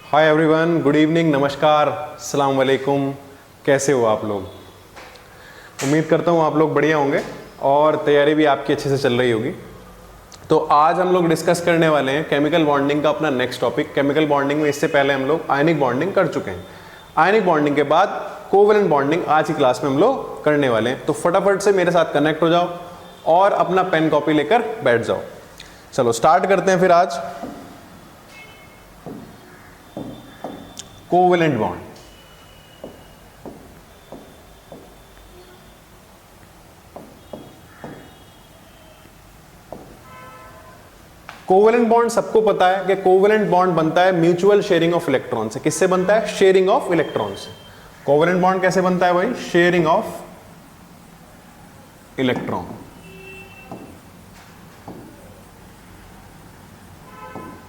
Hi everyone, good evening, नमस्कार, अस्सलाम वालेकुम। कैसे हो आप लोग? उम्मीद करता हूँ आप लोग बढ़िया होंगे और तैयारी भी आपकी अच्छे से चल रही होगी। तो आज हम लोग डिस्कस करने वाले हैं केमिकल बॉन्डिंग का अपना नेक्स्ट टॉपिक। केमिकल बॉन्डिंग में इससे पहले हम लोग आयनिक बॉन्डिंग कर चुके हैं। आयनिक बॉन्डिंग के बाद कोवेलेंट बॉन्डिंग आज की क्लास में हम लोग करने वाले हैं। तो फटाफट से मेरे साथ कनेक्ट हो जाओ और अपना पेन कॉपी लेकर बैठ जाओ। चलो स्टार्ट करते हैं फिर आज कोवेलेंट बॉन्ड। कोवेलेंट बॉन्ड सबको पता है कि कोवेलेंट बॉन्ड बनता है म्यूचुअल शेयरिंग ऑफ इलेक्ट्रॉन से। किससे बनता है? शेयरिंग ऑफ इलेक्ट्रॉन से। कोवेलेंट बॉन्ड कैसे बनता है भाई? Sharing of electron.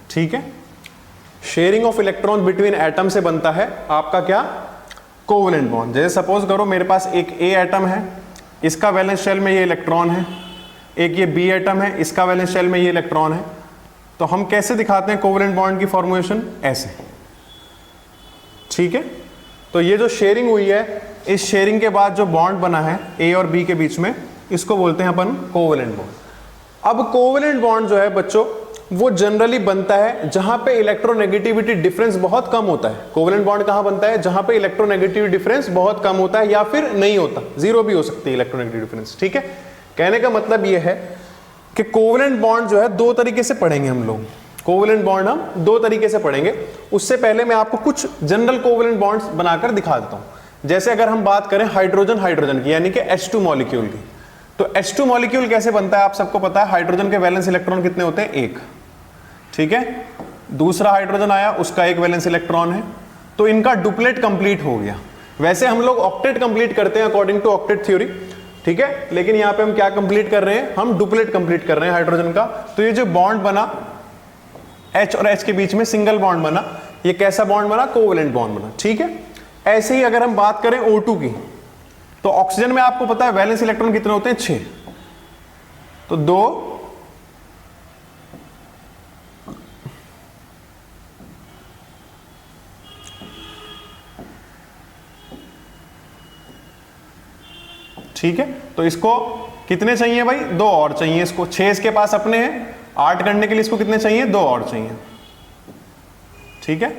ठीक है, sharing of electron between atom से बनता है आपका क्या? Covalent bond. जैसे सपोज करो मेरे पास एक ए एटम है, इसका वैलेंस शेल में ये इलेक्ट्रॉन है, एक ये बी एटम है, इसका वैलेंस शेल में ये इलेक्ट्रॉन है। तो हम कैसे दिखाते हैं कोवेलेंट बॉन्ड की फॉर्मेशन? ऐसे। ठीक है, तो ये जो शेयरिंग हुई है, इस शेयरिंग के बाद जो बॉन्ड बना है ए और बी के बीच में, इसको बोलते हैं अपन कोवेलेंट बॉन्ड। अब कोवेलेंट बॉन्ड जो है बच्चों, वो जनरली बनता है जहां पे इलेक्ट्रोनेगेटिविटी डिफरेंस बहुत कम होता है। कोवेलेंट बॉन्ड कहां बनता है? जहां पे इलेक्ट्रोनेगेटिविटी डिफरेंस बहुत कम होता है या फिर नहीं होता, जीरो भी हो सकती है इलेक्ट्रोनेगेटिव डिफरेंस। ठीक है, कहने का मतलब ये है कि कोवेलेंट बॉन्ड जो है दो तरीके से पढ़ेंगे हम लोग। कोवेलेंट बॉन्ड हम दो तरीके से पढ़ेंगे। उससे पहले मैं आपको कुछ जनरल कोवेलेंट बॉन्ड्स बनाकर दिखा देता हूं। जैसे अगर हम बात करें हाइड्रोजन हाइड्रोजन की, यानी कि H2 मॉलिक्यूल की, तो H2 मॉलिक्यूल कैसे बनता है आप सबको पता है। हाइड्रोजन के वैलेंस इलेक्ट्रॉन कितने होते हैं? एक। ठीक है, दूसरा हाइड्रोजन आया, उसका एक वैलेंस इलेक्ट्रॉन है, तो इनका डुप्लेट कंप्लीट हो गया। वैसे हम लोग ऑक्टेट कंप्लीट करते हैं अकॉर्डिंग टू ऑक्टेट थ्योरी। ठीक है, लेकिन यहां पे हम क्या कंप्लीट कर रहे हैं? हम डुप्लेट कंप्लीट कर रहे हैं हाइड्रोजन का। तो ये जो बॉन्ड बना H और H के बीच में, सिंगल बॉन्ड बना, ये कैसा बॉन्ड बना? कोवेलेंट बॉन्ड बना। ठीक है, ऐसे ही अगर हम बात करें O2 की, तो ऑक्सीजन में आपको पता है वैलेंस इलेक्ट्रॉन कितने होते हैं? 6। तो 2, ठीक है, तो इसको कितने चाहिए भाई? 2 और चाहिए इसको। 6 इसके पास अपने हैं, 8 करने के लिए इसको कितने चाहिए? 2 और चाहिए। ठीक है,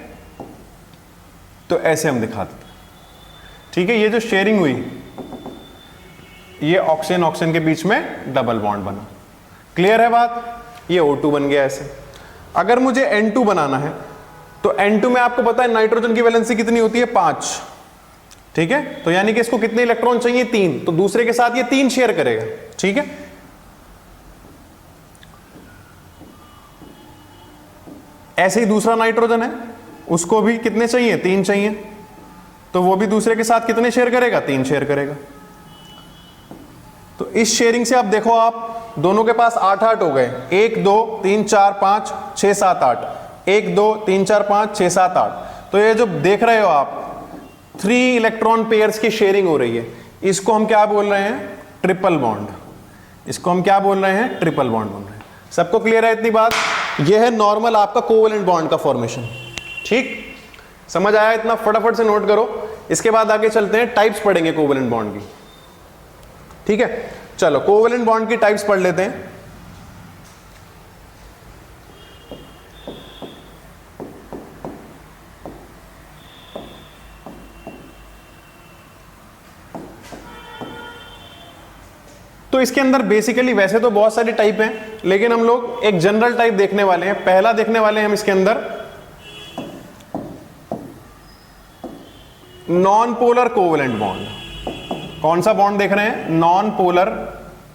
तो ऐसे हम दिखाते हैं। ठीक है, ये जो शेयरिंग हुई, ये ऑक्सीजन ऑक्सीजन के बीच में डबल बॉन्ड बना। क्लियर है बात? ये O2 बन गया ऐसे। अगर मुझे N2 बनाना है, तो N2 में आपको पता है नाइट्रोजन की वैलेंसी कितनी होती है? 5। ठीक है, तो यानी कि इसको कितने इलेक्ट्रॉन चाहिए? 3। तो दूसरे के साथ ये 3 शेयर करेगा। ठीक है, ऐसे ही दूसरा नाइट्रोजन है, उसको भी कितने चाहिए? 3 चाहिए। तो वो भी दूसरे के साथ कितने शेयर करेगा? 3 शेयर करेगा। तो इस शेयरिंग से आप देखो, आप दोनों के पास 8-8 हो गए। 1 2 3 4 5 6 7 8, 1 2 3 4 5 6 7 8। तो ये जो देख रहे हो आप, 3 इलेक्ट्रॉन पेयर्स की शेयरिंग हो रही है। इसको हम क्या बोल रहे हैं? Triple bond. इसको हम क्या बोल रहे हैं? ट्रिपल बॉन्ड बोल रहे हैं। सबको क्लियर है इतनी बात? यह है नॉर्मल आपका कोवेलेंट बॉन्ड का फॉर्मेशन। ठीक, समझ आया इतना? फटाफट से नोट करो। इसके बाद आगे चलते हैं, टाइप्स पढ़ेंगे कोवेलेंट बॉन्ड की। ठीक है, चलो कोवेलेंट बॉन्ड की टाइप्स पढ़ लेते हैं। तो इसके अंदर बेसिकली वैसे तो बहुत सारी टाइप हैं, लेकिन हम लोग एक जनरल टाइप देखने वाले हैं। पहला देखने वाले हैं हम इसके अंदर नॉन पोलर कोवेलेंट बॉन्ड। कौन सा बॉन्ड देख रहे हैं? Non polar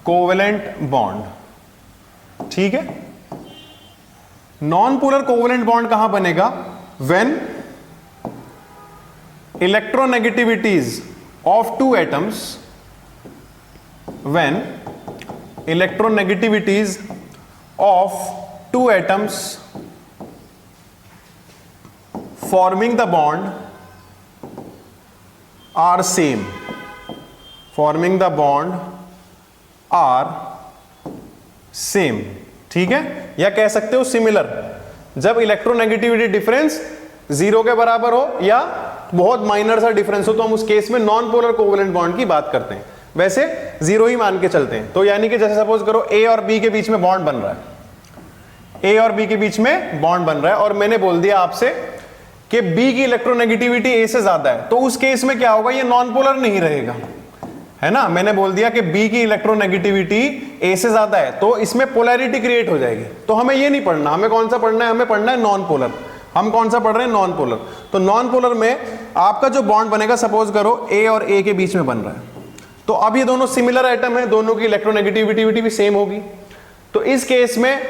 covalent bond. ठीक है, नॉन पोलर कोवेलेंट बॉन्ड कहां बनेगा? When electronegativities of 2 atoms, when electronegativities of 2 atoms forming the bond are same, forming the bond are same। ठीक है, या कह सकते हो सिमिलर। जब इलेक्ट्रोनेगेटिविटी डिफरेंस जीरो के बराबर हो या बहुत माइनर सा डिफरेंस हो, तो हम उस केस में नॉन पोलर कोवेलेंट बॉन्ड की बात करते हैं। वैसे जीरो ही मान के चलते हैं। तो यानी कि जैसे सपोज करो ए और बी के बीच में बॉन्ड बन रहा है, ए और बी के बीच में बॉन्ड बन रहा है, और मैंने बोल दिया आपसे कि बी की इलेक्ट्रोनेगेटिविटी ए से ज्यादा है, तो उस केस में क्या होगा, ये नॉन पोलर नहीं रहेगा, है ना। मैंने बोल दिया कि बी की इलेक्ट्रोनेगेटिविटी ए से ज्यादा है, तो इसमें पोलैरिटी क्रिएट हो जाएगी। तो हमें ये नहीं पढ़ना, हमें कौन सा पढ़ना है, हमें पढ़ना है नॉन पोलर। हम कौन सा पढ़ रहे हैं, नॉन पोलर। तो नॉन पोलर में आपका जो बॉन्ड बनेगा, सपोज करो ए और ए के बीच में बन रहा है, तो अब ये दोनों सिमिलर एटम है, दोनों की इलेक्ट्रोनेगेटिविटी भी सेम होगी। तो इस केस में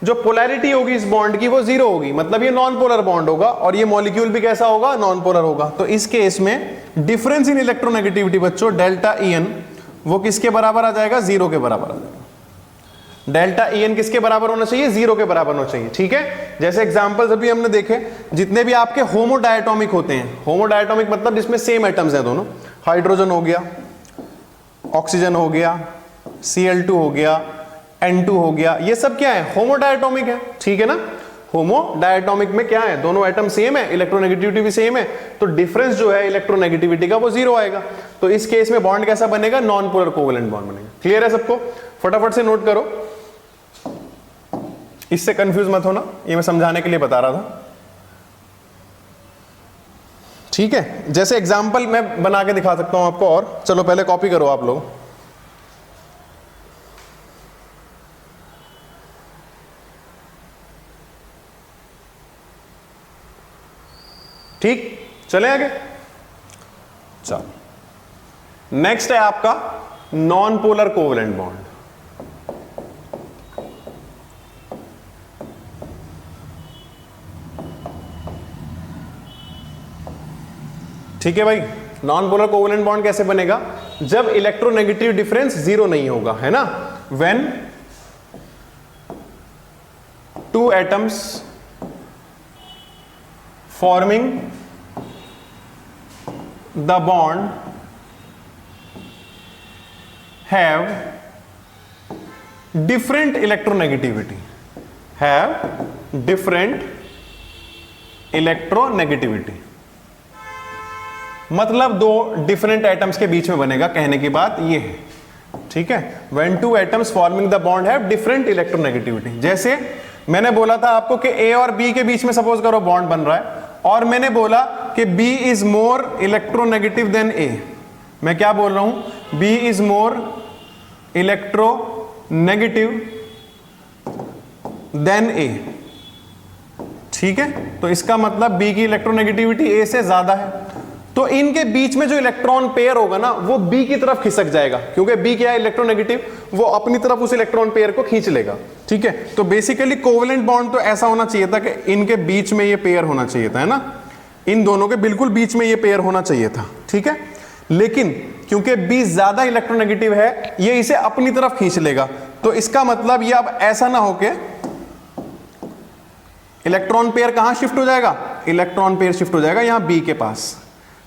जो पोलैरिटी होगी इस बॉन्ड की वो जीरो होगी, मतलब ये नॉन पोलर बॉन्ड होगा, और ये मॉलिक्यूल भी कैसा होगा, नॉन पोलर होगा। तो इस केस में डिफरेंस इन इलेक्ट्रोनेगेटिविटी बच्चों डेल्टा ई एन वो किसके बराबर आ जाएगा, जीरो के बराबर आ जाएगा। डेल्टा ई एन किसके बराबर होना चाहिए, जीरो के बराबर होना चाहिए, ठीक है। जैसे एग्जांपल्स अभी हमने देखे, जितने भी आपके होमोडायटोमिक होते हैं, होमोडायटोमिक मतलब जिसमें सेम एटम्स हैं दोनों, हाइड्रोजन हो गया, ऑक्सीजन हो गया, Cl2 हो गया, N2 हो गया, ये सब क्या है, होमोडायटोमिक है, ठीक है ना। होमोडायटोमिक में क्या है, दोनों एटम सेम है, इलेक्ट्रोनेगेटिविटी भी सेम है, तो डिफरेंस जो है इलेक्ट्रोनेगेटिविटी का वो जीरो आएगा। तो इस केस में बॉन्ड कैसा बनेगा, नॉन पोलर कोवेलेंट बॉन्ड बनेगा। क्लियर है सबको, फटाफट से नोट करो, इससे कंफ्यूज मत होना, ये मैं समझाने के लिए बता रहा था, ठीक है। जैसे एग्जांपल मैं बना के दिखा सकता हूं आपको, और चलो पहले कॉपी करो आप लोग। ठीक, चले आगे। चलो, नेक्स्ट है आपका नॉन पोलर कोवेलेंट बॉन्ड। ठीक है भाई, नॉन पोलर कोवेलेंट बॉन्ड कैसे बनेगा, जब इलेक्ट्रोनेगेटिव डिफरेंस जीरो नहीं होगा, है ना। When two atoms forming the bond have different electronegativity, मतलब दो डिफरेंट एटम्स के बीच में बनेगा, कहने की बात ये है, ठीक है। When two atoms forming the bond have different electronegativity, जैसे मैंने बोला था आपको कि ए और बी के बीच में सपोज करो बॉन्ड बन रहा है, और मैंने बोला कि B is more electronegative than A। मैं क्या बोल रहा हूं, B is more electronegative than A, ठीक है। तो इसका मतलब B की इलेक्ट्रोनेगेटिविटी A से ज्यादा है, तो इनके बीच में जो इलेक्ट्रॉन पेयर होगा ना वो B की तरफ खिसक जाएगा, क्योंकि B क्या है, इलेक्ट्रोनेगेटिव, वो अपनी तरफ उस इलेक्ट्रॉन पेयर को खींच लेगा, ठीक है। तो बेसिकली कोवेलेंट बॉन्ड तो ऐसा होना चाहिए था कि इनके बीच में ये पेयर होना चाहिए था, है ना, इन दोनों के बिल्कुल बीच में ये पेयर होना चाहिए था, ठीक है। लेकिन क्योंकि B ज्यादा इलेक्ट्रोनेगेटिव है, ये इसे अपनी तरफ खींच लेगा, तो इसका मतलब ये अब ऐसा ना हो के इलेक्ट्रॉन पेयर कहां शिफ्ट हो जाएगा, इलेक्ट्रॉन पेयर शिफ्ट हो जाएगा यहां B के पास।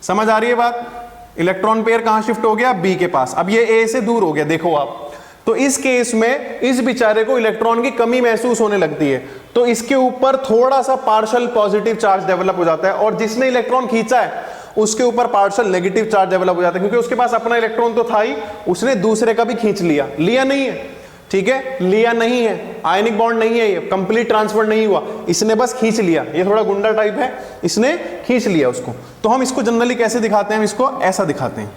समझ आ रही है बात, इलेक्ट्रॉन पेयर कहां शिफ्ट हो गया, B के पास। अब ये A से दूर हो गया, देखो आप, तो इस केस में इस बेचारे को इलेक्ट्रॉन की कमी महसूस होने लगती है, तो इसके ऊपर थोड़ा सा पार्शियल पॉजिटिव चार्ज डेवलप हो जाता है, और जिसने इलेक्ट्रॉन खींचा है उसके ऊपर पार्शियल नेगेटिव चार्ज डेवलप हो जाता है, क्योंकि उसके पास अपना इलेक्ट्रॉन तो था ही, उसने दूसरे का भी खींच लिया, लिया नहीं है, ठीक है, लिया नहीं है, आयनिक बॉन्ड नहीं है, ये कंप्लीट ट्रांसफर नहीं हुआ, इसने बस खींच लिया, ये थोड़ा गुंडा टाइप है, इसने खींच लिया उसको। तो हम इसको जनरली कैसे दिखाते हैं, हम इसको ऐसा दिखाते हैं,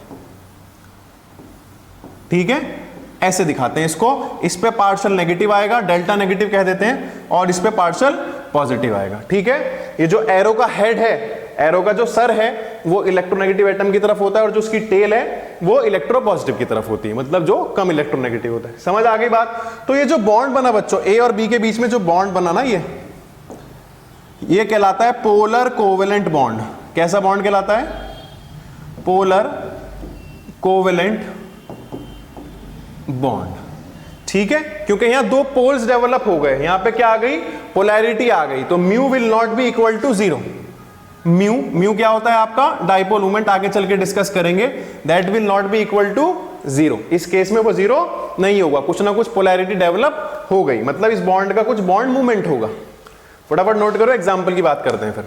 ठीक है, ऐसे दिखाते हैं इसको, इस पे पार्शियल नेगेटिव आएगा, डेल्टा नेगेटिव कह देते हैं, और इस पे पार्शियल पॉजिटिव आएगा, ठीक है। ये जो एरो का हेड है, एरो का जो सर है वो इलेक्ट्रोनेगेटिव एटम की तरफ होता है, और जो उसकी टेल है वो इलेक्ट्रो पॉजिटिव की तरफ होती है, मतलब जो कम इलेक्ट्रोनेगेटिव होता है। समझ आ गई बात। तो ये जो बॉन्ड बना बच्चों, ए और बी के बीच में जो बॉन्ड बना ना, ये कहलाता है पोलर कोवेलेंट बॉन्ड। कैसा बॉन्ड कहलाता है, पोलर कोवेलेंट बॉन्ड, ठीक है, क्योंकि यहां दो पोल्स डेवलप हो गए, यहां पे क्या आ गई, पोलैरिटी आ गई, तो mu will not be equal to zero. Mu क्या होता है आपका, डाइपोल मोमेंट, आगे चल के डिस्कस करेंगे, that will not be equal to zero. इस केस में वो जीरो नहीं होगा, कुछ ना कुछ पोलैरिटी डेवलप हो गई, मतलब इस बॉन्ड का कुछ बॉन्ड मूवमेंट होगा। फटाफट नोट करो, एग्जांपल की बात करते हैं फिर।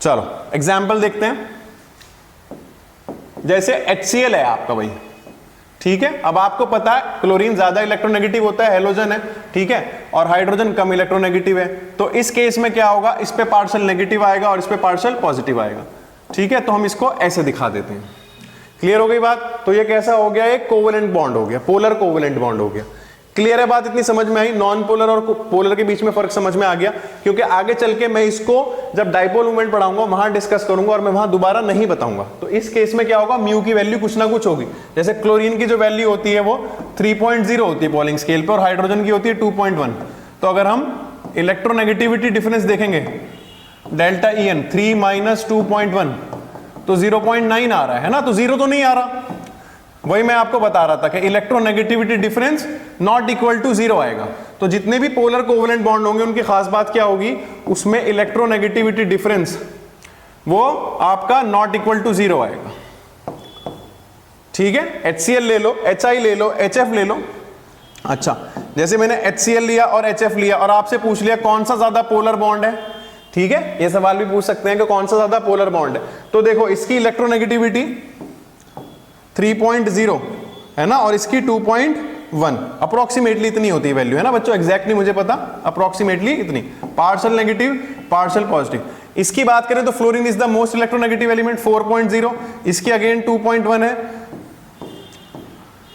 चलो एग्जाम्पल देखते हैं। जैसे HCl है आपका भाई, ठीक है। अब आपको पता है क्लोरीन ज्यादा इलेक्ट्रोनेगेटिव होता है, हेलोजन है, ठीक है, और हाइड्रोजन कम इलेक्ट्रोनेगेटिव है। तो इस केस में क्या होगा, इस पे पार्शियल नेगेटिव आएगा और इस पे पार्शियल पॉजिटिव आएगा, ठीक है। तो हम इसको ऐसे दिखा देते हैं। क्लियर हो गई बात। तो ये कैसा हो गया, एक कोवेलेंट बॉन्ड हो गया, पोलर कोवेलेंट बॉन्ड हो गया। क्लियर है बात, इतनी समझ में आई। नॉन पोलर और पोलर के बीच में फर्क समझ में आ गया, क्योंकि आगे चल के मैं इसको जब डाइपोल मूवमेंट पढ़ाऊंगा वहां डिस्कस करूंगा और मैं वहां दोबारा नहीं बताऊंगा। तो इस केस में क्या होगा, म्यू की वैल्यू कुछ ना कुछ होगी। जैसे क्लोरीन की जो वैल्यू होती है वो 3.0 होती है पॉलिंग स्केल पे और हाइड्रोजन की होती है 2.1। तो अगर हम इलेक्ट्रोनेगेटिविटी डिफरेंस देखेंगे डेल्टा EN 3 - 2.1 तो 0.9 आ रहा है ना, तो जीरो तो नहीं आ रहा। वही मैं आपको बता रहा था कि electronegativity difference not equal to 0 आएगा। तो जितने भी पोलर कोवेलेंट बॉन्ड होंगे उनकी खास बात क्या होगी, उसमें इलेक्ट्रोनेगेटिविटी डिफरेंस वो आपका नॉट इक्वल टू 0 आएगा, ठीक है। HCl ले लो, HI ले लो, HF ले लो। अच्छा, जैसे मैंने HCl लिया और HF लिया और आपसे पूछ लिया कौन सा ज्यादा पोलर बॉन्ड है, ठीक है। ये सवाल भी पूछ सकते हैं कि कौन सा ज्यादा पोलर बॉन्ड है। तो देखो इसकी इलेक्ट्रोनेगेटिविटी 3.0 है ना, और इसकी 2.1, अप्रोक्सीमेटली इतनी होती है वैल्यू, है ना बच्चों, एग्जैक्ट नहीं मुझे पता, अप्रोक्सीमेटली इतनी। Partial negative, partial positive. इसकी बात करें तो fluorine is the most electronegative element 4.0, इसकी अगेन 2.1 है,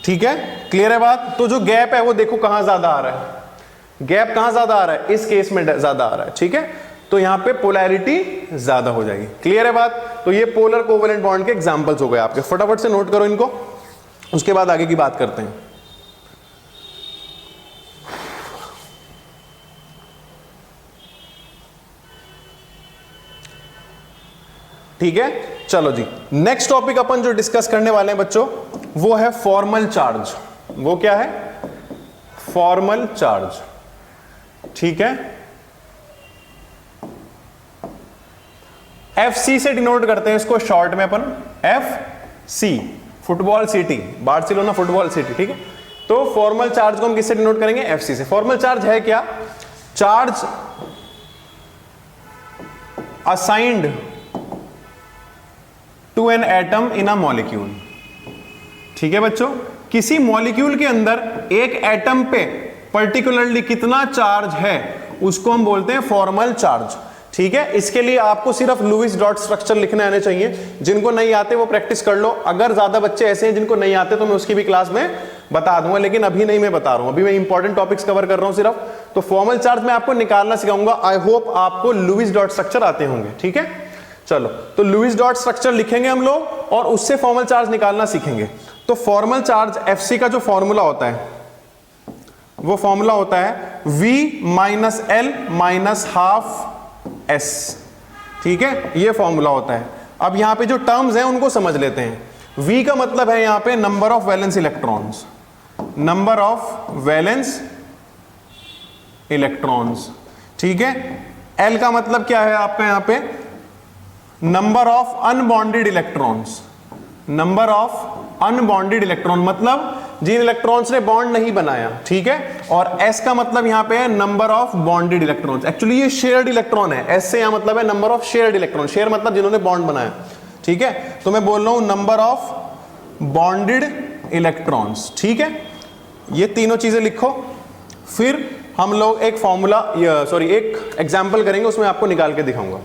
ठीक है। क्लियर है बात। तो जो गैप है वो देखो कहां ज्यादा आ रहा है, गैप कहां ज्यादा आ रहा है, इस केस में ज्यादा आ रहा है, ठीक है। तो यहां पे पोलैरिटी ज्यादा हो जाएगी। क्लियर है बात। तो ये पोलर कोवेलेंट बॉन्ड के एग्जांपल्स हो गए आपके, फटाफट से नोट करो इनको, उसके बाद आगे की बात करते हैं। ठीक है, चलो जी। नेक्स्ट टॉपिक अपन जो डिस्कस करने वाले हैं बच्चों वो है फॉर्मल चार्ज। वो क्या है, फॉर्मल चार्ज, ठीक है। FC से डिनोट करते हैं इसको शॉर्ट में अपन, FC, football city, Barcelona football city, ठीक है। तो फॉर्मल चार्ज को हम किससे डिनोट करेंगे, FC से। फॉर्मल चार्ज है क्या, charge assigned to an atom in a molecule, ठीक है बच्चों। किसी मॉलिक्यूल के अंदर एक एटम पे पर्टिकुलरली कितना चार्ज है उसको हम बोलते हैं फॉर्मल चार्ज, ठीक है। इसके लिए आपको सिर्फ लुईस डॉट स्ट्रक्चर लिखने आने चाहिए। जिनको नहीं आते वो प्रैक्टिस कर लो। अगर ज्यादा बच्चे ऐसे हैं जिनको नहीं आते तो मैं उसकी भी क्लास में बता दूंगा, लेकिन अभी नहीं मैं बता रहा हूं, अभी मैं इंपॉर्टेंट टॉपिक्स कवर कर रहा हूं सिर्फ। तो फॉर्मल चार्ज में आपको निकालना सिखाऊंगा। आई होप आपको लुईस डॉट स्ट्रक्चर आते होंगे, ठीक है। चलो, तो लुईस डॉट स्ट्रक्चर लिखेंगे हम लोग और उससे फॉर्मल चार्ज निकालना सीखेंगे। तो फॉर्मल चार्ज FC का जो फॉर्मूला होता है वो फॉर्मूला होता है V - L - ½ S, ठीक है। ये फॉर्मूला होता है। अब यहां पे जो टर्म्स हैं उनको समझ लेते हैं। V का मतलब है यहां पे number of valence electrons, number of valence electrons, ठीक है। L का मतलब क्या है आपका यहां पे, number of unbonded electrons, number of unbonded electron, मतलब जिन इलेक्ट्रॉन्स ने बॉन्ड नहीं बनाया, ठीक है। और S का मतलब यहां पे है number of bonded electrons. Actually ये शेयर्ड इलेक्ट्रॉन है, S से यहां मतलब है number of shared electron, share मतलब जिन्होंने बॉन्ड बनाया, ठीक है। तो मैं बोल रहा हूं नंबर ऑफ बॉन्डेड इलेक्ट्रॉन्स, ठीक है। ये तीनों चीजें लिखो, फिर हम लोग एक फॉर्मूला एक एग्जाम्पल करेंगे, उसमें आपको निकाल के दिखाऊंगा।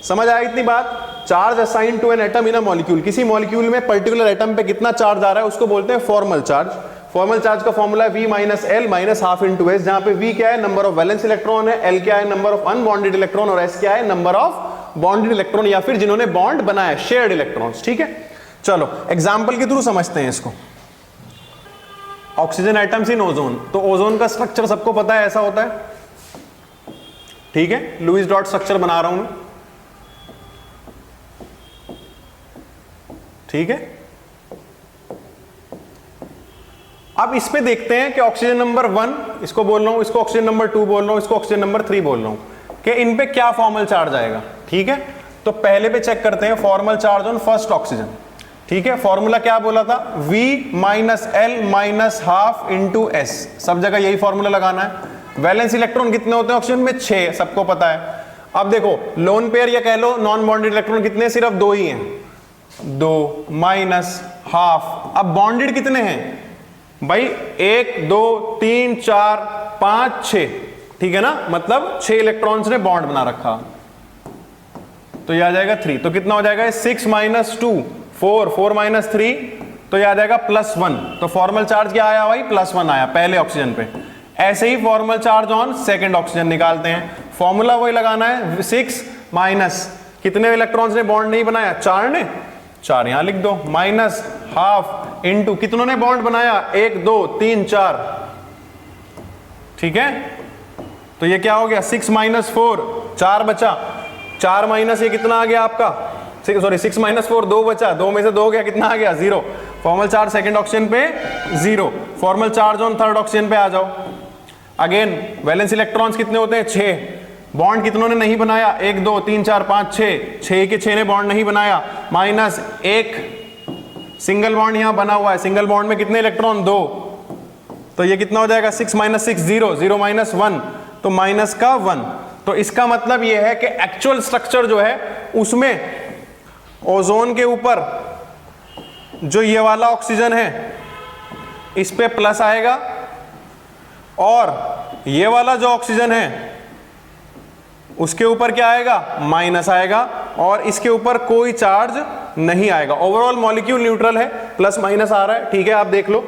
समझ आया इतनी बात। Charge assign to an atom in a molecule, किसी मॉलिक्यूल में पर्टिकुलर एटम पे कितना चार्ज आ रहा है उसको बोलते हैं फॉर्मल चार्ज। फॉर्मल चार्ज का फॉर्मूला है V - L - ½ × S, जहां पे V क्या है, नंबर ऑफ वैलेंस इलेक्ट्रॉन है, L क्या है, नंबर ऑफ अनबॉन्डेड इलेक्ट्रॉन, और S क्या है, नंबर ऑफ बॉन्डेड इलेक्ट्रॉन या फिर जिन्होंने बॉन्ड बनाया, शेयर्ड इलेक्ट्रॉन्स, ठीक है। चलो एग्जाम्पल के थ्रू समझते हैं इसको। ऑक्सीजन एटम्स इन ओजोन, तो ओजोन का स्ट्रक्चर सबको पता है, ऐसा होता है, ठीक है। लुईस डॉट स्ट्रक्चर बना रहा हूं मैं, ठीक है। अब इस पे देखते हैं कि ऑक्सीजन नंबर 1 इसको बोल रहा हूं, इसको ऑक्सीजन नंबर 2 बोल रहा हूं, इसको ऑक्सीजन नंबर 3 बोल रहा हूं, कि इन पे क्या फॉर्मल चार्ज आएगा, ठीक है। तो पहले पे चेक करते हैं formal charge on first oxygen, ठीक है। फॉर्मूला क्या बोला था, V - L - ½ × S, सब जगह यही फॉर्मूला लगाना है। वैलेंस इलेक्ट्रॉन कितने होते हैं ऑक्सीजन में, 6, सबको पता है। अब देखो लोन पेयर या कह लो नॉन बॉन्डेड इलेक्ट्रॉन कितने, सिर्फ 2 ही हैं, 2 माइनस हाफ। अब बॉन्डेड कितने हैं भाई, 1 2 3 4 5 6, ठीक है ना, मतलब 6 इलेक्ट्रॉन्स ने बॉन्ड बना रखा, तो यह आ जाएगा 3। तो कितना हो जाएगा 6 माइनस 2 4, 4 माइनस 3, तो यह आ जाएगा +1। तो फॉर्मल चार्ज क्या आया भाई, +1 आया पहले ऑक्सीजन पे। ऐसे ही formal charge on second oxygen निकालते हैं, फॉर्मूला वही लगाना है, 6 माइनस कितने इलेक्ट्रॉन्स ने बॉन्ड नहीं बनाया, 4 ने, 4 यहां लिख दो, माइनस हाफ इनटू कितनों ने बॉन्ड बनाया, 1 2 3 4, ठीक है। तो ये क्या हो गया 6 माइनस 4, 4 बचा, 4 माइनस ये कितना आ गया आपका, सॉरी 6 माइनस 4 2 बचा, 2 में से 2 गया, कितना आ गया 0। फॉर्मल चार्ज सेकंड ऑक्सीजन पे 0, formal charge on third oxygen पे आ जाओ। अगेन वैलेंस इलेक्ट्रॉन्स कितने होते हैं, 6, बॉन्ड कितनों ने नहीं बनाया, 1 2 3 4 5 6, 6 के 6 ने बॉन्ड नहीं बनाया, माइनस 1 सिंगल बॉन्ड यहां बना हुआ है, सिंगल बॉन्ड में कितने इलेक्ट्रॉन, 2, तो ये कितना हो जाएगा 6 माइनस 6 0, 0 माइनस 1, तो माइनस का 1। तो इसका मतलब यह है कि एक्चुअल स्ट्रक्चर जो है उसमें ओजोन के ऊपर जो ये वाला ऑक्सीजन है इस पे प्लस आएगा, और ये वाला जो ऑक्सीजन है उसके ऊपर क्या आएगा, माइनस आएगा, और इसके ऊपर कोई चार्ज नहीं आएगा। ओवरऑल मॉलिक्यूल न्यूट्रल है, प्लस माइनस आ रहा है, ठीक है, आप देख लो।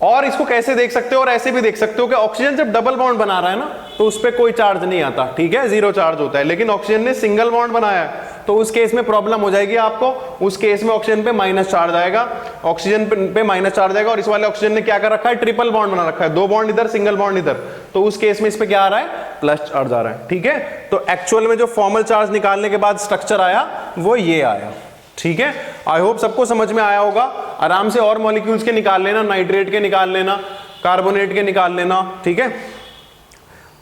और इसको कैसे देख सकते हो, और ऐसे भी देख सकते हो कि ऑक्सीजन जब डबल बॉन्ड बना रहा है ना तो उस पर कोई चार्ज नहीं आता, ठीक है, 0 चार्ज होता है। लेकिन ऑक्सीजन ने सिंगल बॉन्ड बनाया है तो उस केस में प्रॉब्लम हो जाएगी आपको, उस केस में ऑक्सीजन पे माइनस चार्ज आएगा, ऑक्सीजन पे माइनस चार्ज आएगा। और इस वाले ऑक्सीजन ने क्या कर रखा है, ट्रिपल बॉन्ड बना रखा है, 2 बॉन्ड इधर, सिंगल बॉन्ड इधर, तो उस केस में इस पे क्या आ रहा है, प्लस चार्ज आ रहा है, ठीक है। तो एक्चुअल में जो फॉर्मल चार्ज निकालने के बाद स्ट्रक्चर आया वो ये आया, ठीक है। आई होप सबको समझ में आया होगा। आराम से और मॉलिक्यूल्स के निकाल लेना, नाइट्रेट के निकाल लेना, कार्बोनेट के निकाल लेना, ठीक है।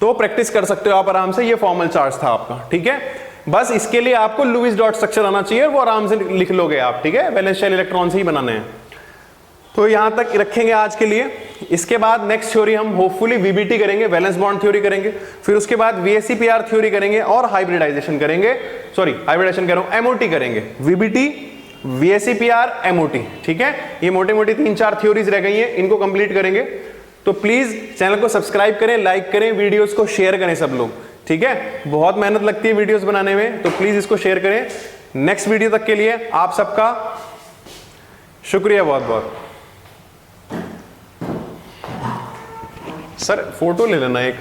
तो प्रैक्टिस कर सकते हो आप आराम से, ये फॉर्मल चार्ज था आपका, ठीक है। बस इसके लिए आपको लुईस डॉट स्ट्रक्चर आना चाहिए, वो आराम से लिख लोगे आप, ठीक है, वैलेंस शेल इलेक्ट्रॉन से ही बनाने हैं। तो यहां तक रखेंगे आज के लिए। इसके बाद नेक्स्ट थ्योरी हम होपफुली वीबीटी करेंगे, वैलेंस बॉन्ड थ्योरी करेंगे, फिर उसके बाद वीएससीपीआर थ्योरी करेंगे और हाइब्रिडाइजेशन करेंगे, सॉरी हाइब्रिडाइजेशन कह रहा हूं, एमओटी करेंगे, वीबीटी वीएससीपीआर एमओटी, ठीक है। ये मोटी मोटी 3-4 थ्योरीज रह गई हैं, इनको कंप्लीट करेंगे। तो प्लीज चैनल को सब्सक्राइब करें, लाइक करें, वीडियोस को शेयर करें सब लोग, ठीक है। बहुत मेहनत लगती है वीडियोस बनाने में, तो प्लीज इसको शेयर करें। नेक्स्ट वीडियो तक के लिए आप सबका शुक्रिया बहुत बहुत। सर फोटो ले लेना एक।